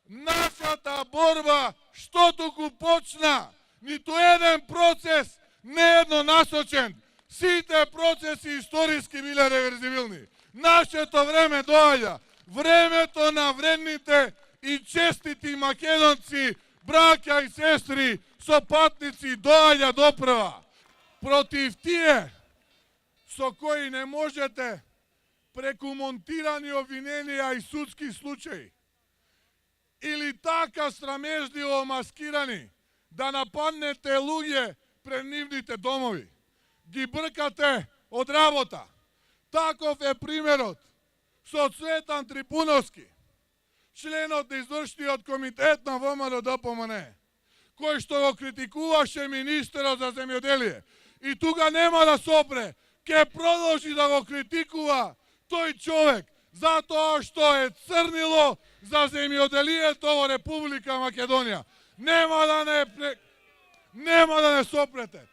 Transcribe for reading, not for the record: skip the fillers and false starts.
Нашата борба, што туку почна, ниту еден процес не е еднонасочен. Сите процеси историски биле реверзивилни. Нашето време доаѓа. Времето на вредните и честити македонци, браќа и сестри, сопатници доаѓа допрва. Против тие со кои не можете преку монтирани обвиненија и судски случаи или така срамежливо маскирани да нападнете луѓе пред нивните домови. Ги бркате од работа. Таков е примерот со Цветан Трипуновски, членот на извршниот комитет на ВМРО-ДПМН, кој што го критикуваше министерот за земјоделие. И тука нема да сопре, ќе продолжи да го критикува тој човек, затоа што е црнило за земјоделието во Република Македонија. Нема да не сопрете.